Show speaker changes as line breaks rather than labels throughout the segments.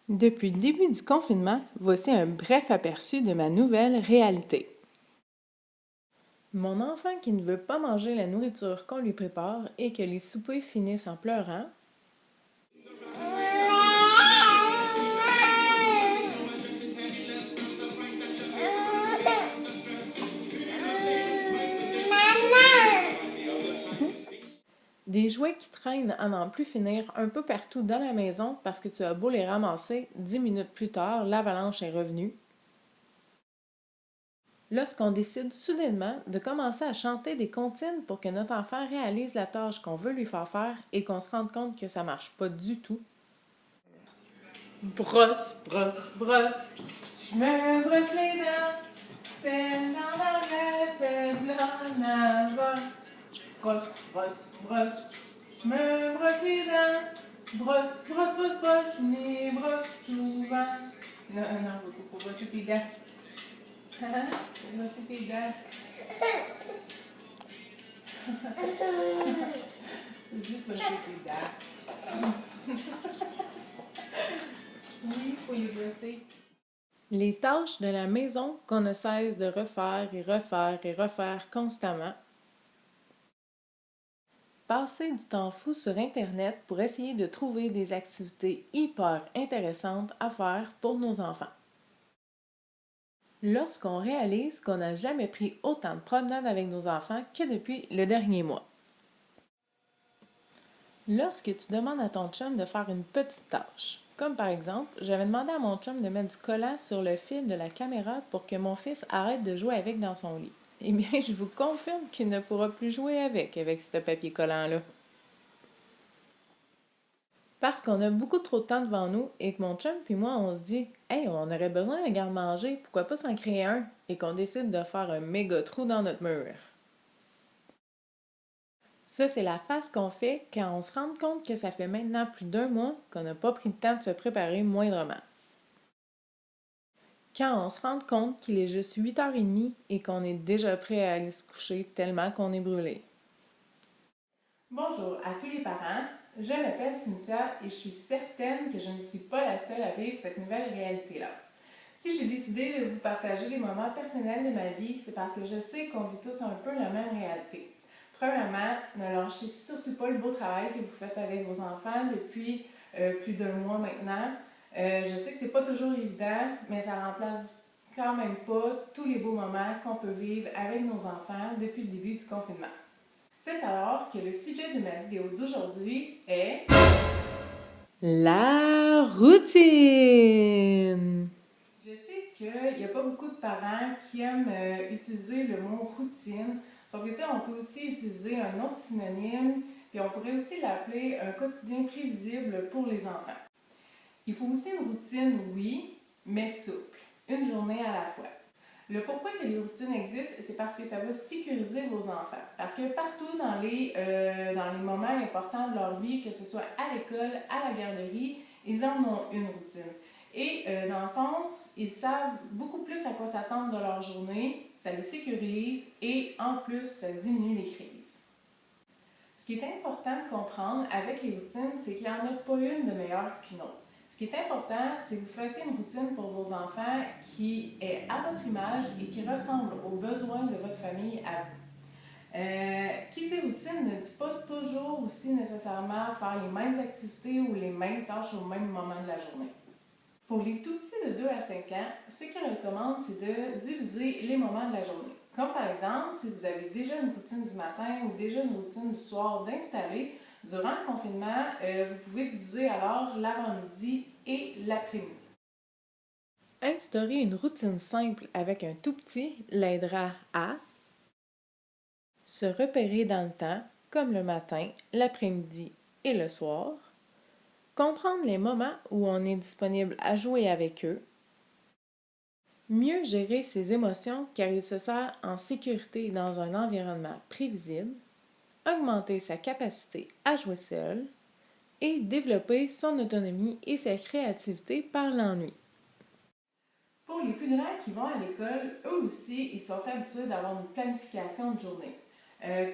Depuis le début du confinement, voici un bref aperçu de ma nouvelle réalité. Mon enfant qui ne veut pas manger la nourriture qu'on lui prépare et que les soupers finissent en pleurant. Des jouets qui traînent à n'en plus finir un peu partout dans la maison parce que tu as beau les ramasser, 10 minutes plus tard, l'avalanche est revenue. Lorsqu'on décide soudainement de commencer à chanter des comptines pour que notre enfant réalise la tâche qu'on veut lui faire et qu'on se rende compte que ça marche pas du tout. Brosse, brosse, brosse, je me brosse les dents, c'est dans la c'est dans la avant. Brosse, brosse, brosse, je me brosse les dents, brosse, brosse, brosse, brosse, je les brosse souvent. Non, non, faut brosser tes dents. Faut brosser tes dents. Faut juste brosser tes dents. Oui, faut les brosser. Les tâches de la maison qu'on ne cesse de refaire et refaire et refaire constamment. Passer du temps fou sur Internet pour essayer de trouver des activités hyper intéressantes à faire pour nos enfants. Lorsqu'on réalise qu'on n'a jamais pris autant de promenades avec nos enfants que depuis le dernier mois. Lorsque tu demandes à ton chum de faire une petite tâche, comme par exemple, j'avais demandé à mon chum de mettre du collant sur le fil de la caméra pour que mon fils arrête de jouer avec dans son lit. Eh bien, je vous confirme qu'il ne pourra plus jouer avec ce papier collant-là. Parce qu'on a beaucoup trop de temps devant nous et que mon chum puis moi, on se dit « Hey, on aurait besoin d'un garde-manger, pourquoi pas s'en créer un? » et qu'on décide de faire un méga trou dans notre mur. Ça, c'est la face qu'on fait quand on se rend compte que ça fait maintenant plus d'un mois qu'on n'a pas pris le temps de se préparer moindrement. Quand on se rend compte qu'il est juste 8h30 et qu'on est déjà prêt à aller se coucher tellement qu'on est brûlé. Bonjour à tous les parents, je m'appelle Cynthia et je suis certaine que je ne suis pas la seule à vivre cette nouvelle réalité-là. Si j'ai décidé de vous partager des moments personnels de ma vie, c'est parce que je sais qu'on vit tous un peu la même réalité. Premièrement, ne lâchez surtout pas le beau travail que vous faites avec vos enfants depuis plus d'un mois maintenant. Je sais que c'est pas toujours évident, mais ça remplace quand même pas tous les beaux moments qu'on peut vivre avec nos enfants depuis le début du confinement. C'est alors que le sujet de ma vidéo d'aujourd'hui est la routine. Je sais qu'il n'y a pas beaucoup de parents qui aiment utiliser le mot routine, sauf que on peut aussi utiliser un autre synonyme, puis on pourrait aussi l'appeler un quotidien prévisible pour les enfants. Il faut aussi une routine, oui, mais souple, une journée à la fois. Le pourquoi que les routines existent, c'est parce que ça va sécuriser vos enfants. Parce que partout dans les moments importants de leur vie, que ce soit à l'école, à la garderie, ils en ont une routine. Et dans l'enfance, ils savent beaucoup plus à quoi s'attendre de leur journée, ça les sécurise et en plus, ça diminue les crises. Ce qui est important de comprendre avec les routines, c'est qu'il n'y en a pas une de meilleure qu'une autre. Ce qui est important, c'est que vous fassiez une routine pour vos enfants qui est à votre image et qui ressemble aux besoins de votre famille à vous. Qui dit routine ne dit pas toujours aussi nécessairement faire les mêmes activités ou les mêmes tâches au même moment de la journée. Pour les tout petits de 2 à 5 ans, ce qu'ils recommandent, c'est de diviser les moments de la journée. Comme par exemple, si vous avez déjà une routine du matin ou déjà une routine du soir d'installer, durant le confinement, vous pouvez diviser alors l'avant-midi et l'après-midi. Instaurer une routine simple avec un tout petit l'aidera à se repérer dans le temps, comme le matin, l'après-midi et le soir, comprendre les moments où on est disponible à jouer avec eux, mieux gérer ses émotions car il se sent en sécurité dans un environnement prévisible, augmenter sa capacité à jouer seul et développer son autonomie et sa créativité par l'ennui. Pour les plus grands qui vont à l'école, eux aussi, ils sont habitués d'avoir une planification de journée.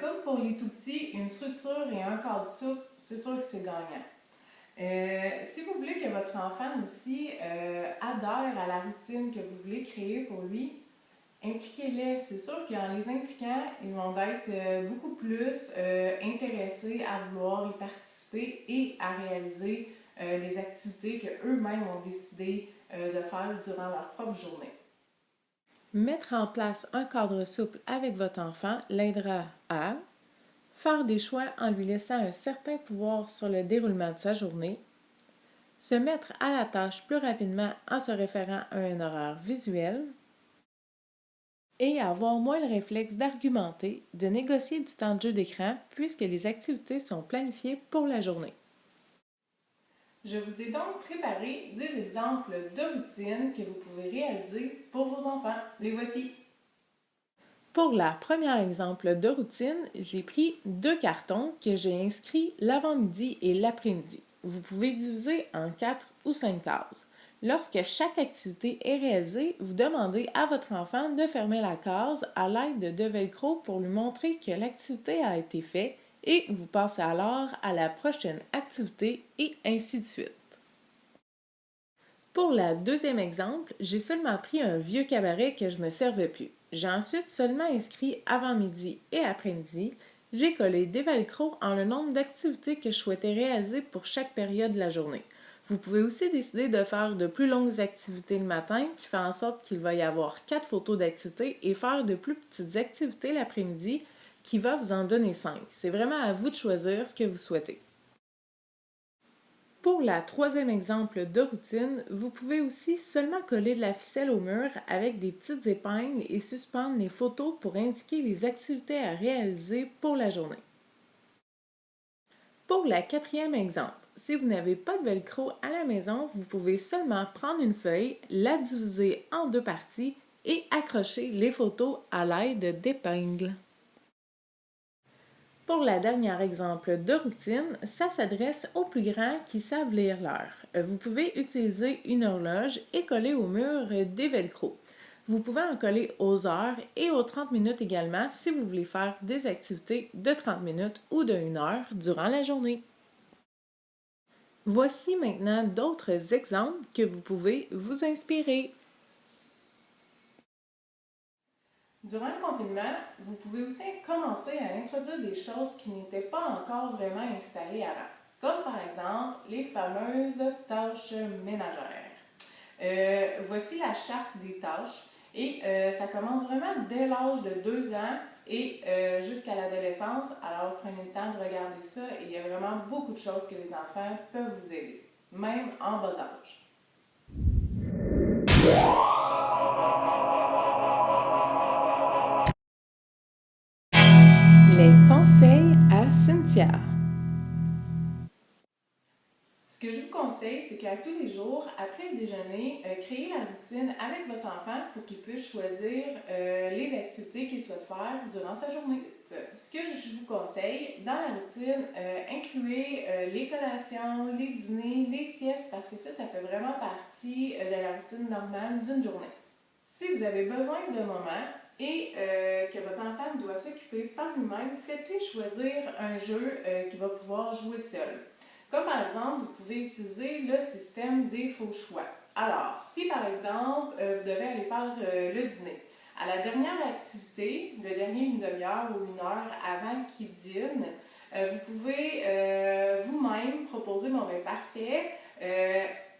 Comme pour les tout petits, une structure et un cadre souple, c'est sûr que c'est gagnant. Si vous voulez que votre enfant aussi adhère à la routine que vous voulez créer pour lui, impliquez-les. C'est sûr qu'en les impliquant, ils vont être beaucoup plus intéressés à vouloir y participer et à réaliser les activités qu'eux-mêmes ont décidé de faire durant leur propre journée. Mettre en place un cadre souple avec votre enfant l'aidera à faire des choix en lui laissant un certain pouvoir sur le déroulement de sa journée, se mettre à la tâche plus rapidement en se référant à un horaire visuel et avoir moins le réflexe d'argumenter, de négocier du temps de jeu d'écran puisque les activités sont planifiées pour la journée. Je vous ai donc préparé des exemples de routines que vous pouvez réaliser pour vos enfants. Les voici. Pour la première exemple de routine, j'ai pris 2 cartons que j'ai inscrits l'avant-midi et l'après-midi. Vous pouvez diviser en 4 ou 5 cases. Lorsque chaque activité est réalisée, vous demandez à votre enfant de fermer la case à l'aide de velcro pour lui montrer que l'activité a été faite et vous passez alors à la prochaine activité et ainsi de suite. Pour le deuxième exemple, j'ai seulement pris un vieux cabaret que je ne me servais plus. J'ai ensuite seulement inscrit avant-midi et après-midi. J'ai collé des velcros en le nombre d'activités que je souhaitais réaliser pour chaque période de la journée. Vous pouvez aussi décider de faire de plus longues activités le matin, qui fait en sorte qu'il va y avoir 4 photos d'activités, et faire de plus petites activités l'après-midi, qui va vous en donner 5. C'est vraiment à vous de choisir ce que vous souhaitez. Pour la troisième exemple de routine, vous pouvez aussi seulement coller de la ficelle au mur avec des petites épingles et suspendre les photos pour indiquer les activités à réaliser pour la journée. Pour la quatrième exemple, si vous n'avez pas de velcro à la maison, vous pouvez seulement prendre une feuille, la diviser en 2 parties et accrocher les photos à l'aide d'épingles. Pour la dernière exemple de routine, ça s'adresse aux plus grands qui savent lire l'heure. Vous pouvez utiliser une horloge et coller au mur des velcro. Vous pouvez en coller aux heures et aux 30 minutes également si vous voulez faire des activités de 30 minutes ou de 1 heure durant la journée. Voici maintenant d'autres exemples que vous pouvez vous inspirer. Durant le confinement, vous pouvez aussi commencer à introduire des choses qui n'étaient pas encore vraiment installées avant, comme par exemple les fameuses tâches ménagères. Voici la charte des tâches et ça commence vraiment dès l'âge de 2 ans et jusqu'à l'adolescence. Alors prenez le temps de regarder ça et il y a vraiment beaucoup de choses que les enfants peuvent vous aider, même en bas âge. Les conseils à Cynthia. Ce que je vous conseille, c'est qu'à tous les jours, après le déjeuner, créez la routine avec votre enfant pour qu'il puisse choisir les activités qu'il souhaite faire durant sa journée. Ce que je vous conseille, dans la routine, incluez les collations, les dîners, les siestes, parce que ça fait vraiment partie de la routine normale d'une journée. Si vous avez besoin de moments et que votre enfant doit s'occuper par lui-même, faites-lui choisir un jeu qu'il va pouvoir jouer seul. Comme par exemple, vous pouvez utiliser le système des faux choix. Alors, si par exemple, vous devez aller faire le dîner, à la dernière activité, le dernier une demi-heure ou 1 heure avant qu'il dîne, vous pouvez vous-même proposer, bon ben parfait,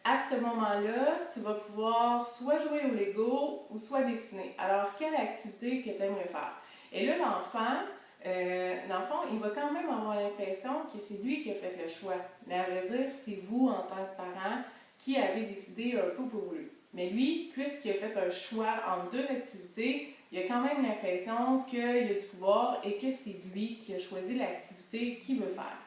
à ce moment-là, tu vas pouvoir soit jouer au Lego ou soit dessiner. Alors, quelle activité que tu aimerais faire? Et là, l'enfant, dans le fond, il va quand même avoir l'impression que c'est lui qui a fait le choix. Mais à vrai dire, c'est vous, en tant que parent, qui avez décidé un peu pour lui. Mais lui, puisqu'il a fait un choix entre 2 activités, il a quand même l'impression qu'il a du pouvoir et que c'est lui qui a choisi l'activité qu'il veut faire.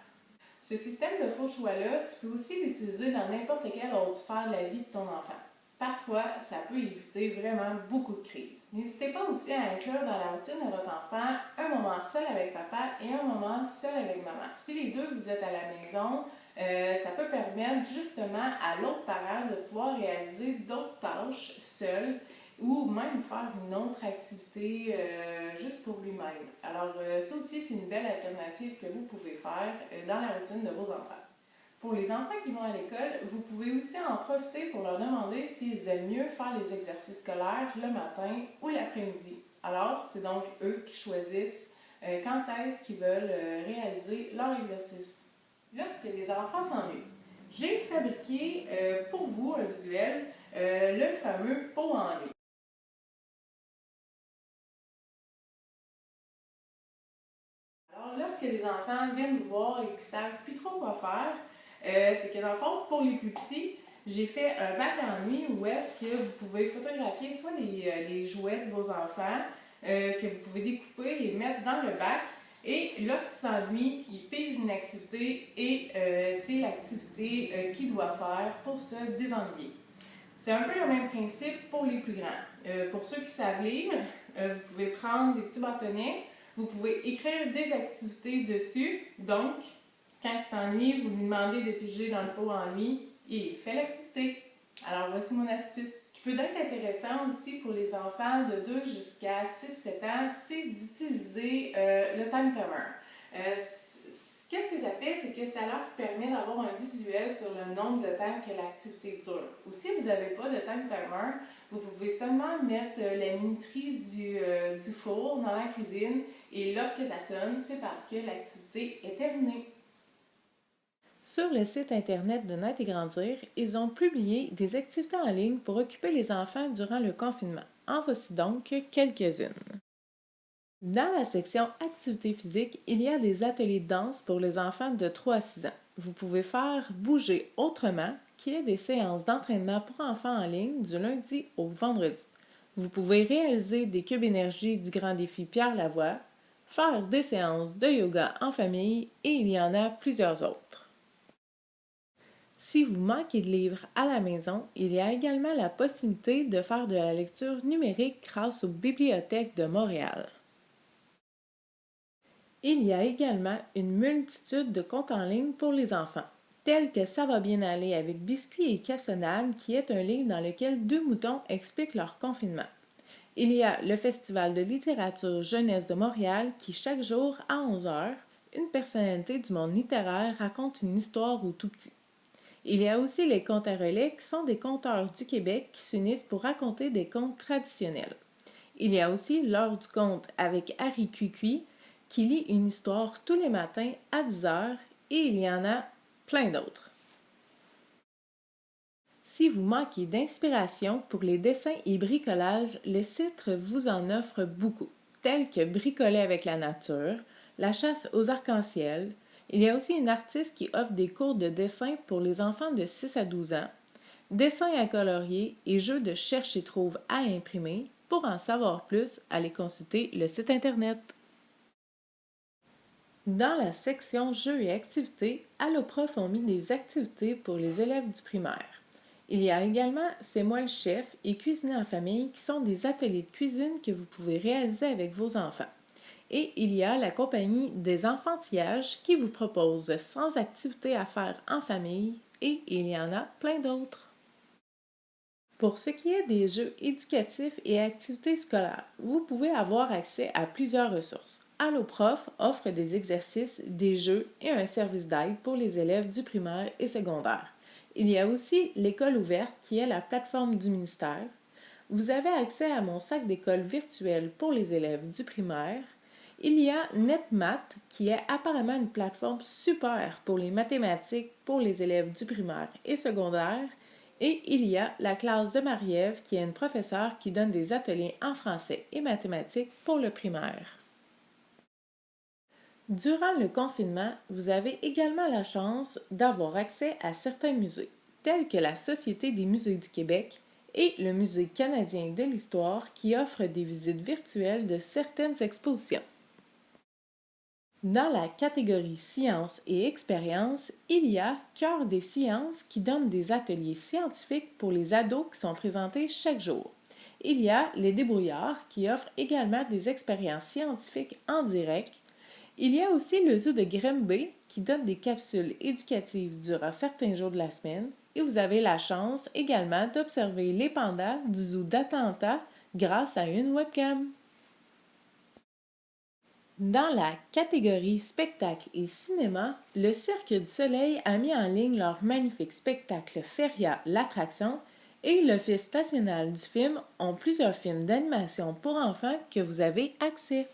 Ce système de faux choix-là, tu peux aussi l'utiliser dans n'importe quelle autre sphère de la vie de ton enfant. Parfois, ça peut éviter vraiment beaucoup de crises. N'hésitez pas aussi à inclure dans la routine de votre enfant un moment seul avec papa et un moment seul avec maman. Si les deux vous êtes à la maison, ça peut permettre justement à l'autre parent de pouvoir réaliser d'autres tâches seul ou même faire une autre activité juste pour lui-même. Alors ça aussi, c'est une belle alternative que vous pouvez faire dans la routine de vos enfants. Pour les enfants qui vont à l'école, vous pouvez aussi en profiter pour leur demander s'ils aiment mieux faire les exercices scolaires le matin ou l'après-midi. Alors, c'est donc eux qui choisissent quand est-ce qu'ils veulent réaliser leur exercice. Lorsque les enfants s'ennuient, j'ai fabriqué pour vous un visuel, le fameux pot ennui. Alors, lorsque les enfants viennent vous voir et qu'ils ne savent plus trop quoi faire, c'est que dans le fond, pour les plus petits, j'ai fait un bac ennui où est-ce que vous pouvez photographier soit les jouets de vos enfants, que vous pouvez découper et mettre dans le bac. Et lorsqu'ils s'ennuient, ils pigent une activité et c'est l'activité qu'ils doivent faire pour se désennuyer. C'est un peu le même principe pour les plus grands. Pour ceux qui savent lire, vous pouvez prendre des petits bâtonnets, vous pouvez écrire des activités dessus. Donc, quand il s'ennuie, vous lui demandez de piger dans le pot ennui et il fait l'activité. Alors, voici mon astuce. Ce qui peut être intéressant aussi pour les enfants de 2 jusqu'à 6-7 ans, c'est d'utiliser le time timer. Qu'est-ce que ça fait? C'est que ça leur permet d'avoir un visuel sur le nombre de temps que l'activité dure. Ou si vous n'avez pas de time timer, vous pouvez seulement mettre la minuterie du four dans la cuisine et lorsque ça sonne, c'est parce que l'activité est terminée.
Sur le site internet de Naître et Grandir, ils ont publié des activités en ligne pour occuper les enfants durant le confinement. En voici donc quelques-unes. Dans la section Activités physiques, il y a des ateliers de danse pour les enfants de 3 à 6 ans. Vous pouvez faire Bouger autrement, qui est des séances d'entraînement pour enfants en ligne du lundi au vendredi. Vous pouvez réaliser des cubes énergie du grand défi Pierre Lavoie, faire des séances de yoga en famille et il y en a plusieurs autres. Si vous manquez de livres à la maison, il y a également la possibilité de faire de la lecture numérique grâce aux bibliothèques de Montréal. Il y a également une multitude de comptes en ligne pour les enfants, tels que Ça va bien aller avec Biscuit et Cassonade, qui est un livre dans lequel deux moutons expliquent leur confinement. Il y a le Festival de littérature jeunesse de Montréal qui, chaque jour à 11 heures, une personnalité du monde littéraire raconte une histoire aux tout-petits. Il y a aussi les contes à relais qui sont des conteurs du Québec qui s'unissent pour raconter des contes traditionnels. Il y a aussi l'heure du conte avec Harry Cuicui qui lit une histoire tous les matins à 10 heures et il y en a plein d'autres. Si vous manquez d'inspiration pour les dessins et bricolages, le site vous en offre beaucoup, tels que Bricoler avec la nature, la chasse aux arcs-en-ciel. Il y a aussi une artiste qui offre des cours de dessin pour les enfants de 6 à 12 ans, dessins à colorier et jeux de cherche et trouve à imprimer. Pour en savoir plus, allez consulter le site internet. Dans la section Jeux et activités, Alloprof ont mis des activités pour les élèves du primaire. Il y a également C'est moi le chef et Cuisiner en famille qui sont des ateliers de cuisine que vous pouvez réaliser avec vos enfants. Et il y a la compagnie des enfantillages qui vous propose 100 activités à faire en famille et il y en a plein d'autres. Pour ce qui est des jeux éducatifs et activités scolaires, vous pouvez avoir accès à plusieurs ressources. Alloprof offre des exercices, des jeux et un service d'aide pour les élèves du primaire et secondaire. Il y a aussi l'école ouverte qui est la plateforme du ministère. Vous avez accès à mon sac d'école virtuel pour les élèves du primaire. Il y a NetMath qui est apparemment une plateforme super pour les mathématiques pour les élèves du primaire et secondaire. Et il y a la classe de Marie-Ève qui est une professeure qui donne des ateliers en français et mathématiques pour le primaire. Durant le confinement, vous avez également la chance d'avoir accès à certains musées, tels que la Société des musées du Québec et le Musée canadien de l'histoire qui offre des visites virtuelles de certaines expositions. Dans la catégorie Sciences et expériences, il y a Cœur des sciences qui donne des ateliers scientifiques pour les ados qui sont présentés chaque jour. Il y a Les débrouillards qui offrent également des expériences scientifiques en direct. Il y a aussi le zoo de Grimby qui donne des capsules éducatives durant certains jours de la semaine. Et vous avez la chance également d'observer les pandas du zoo d'Atlanta grâce à une webcam. Dans la catégorie spectacle et cinéma, le Cirque du Soleil a mis en ligne leur magnifique spectacle Feria l'attraction et l'Office national du film ont plusieurs films d'animation pour enfants que vous avez accès.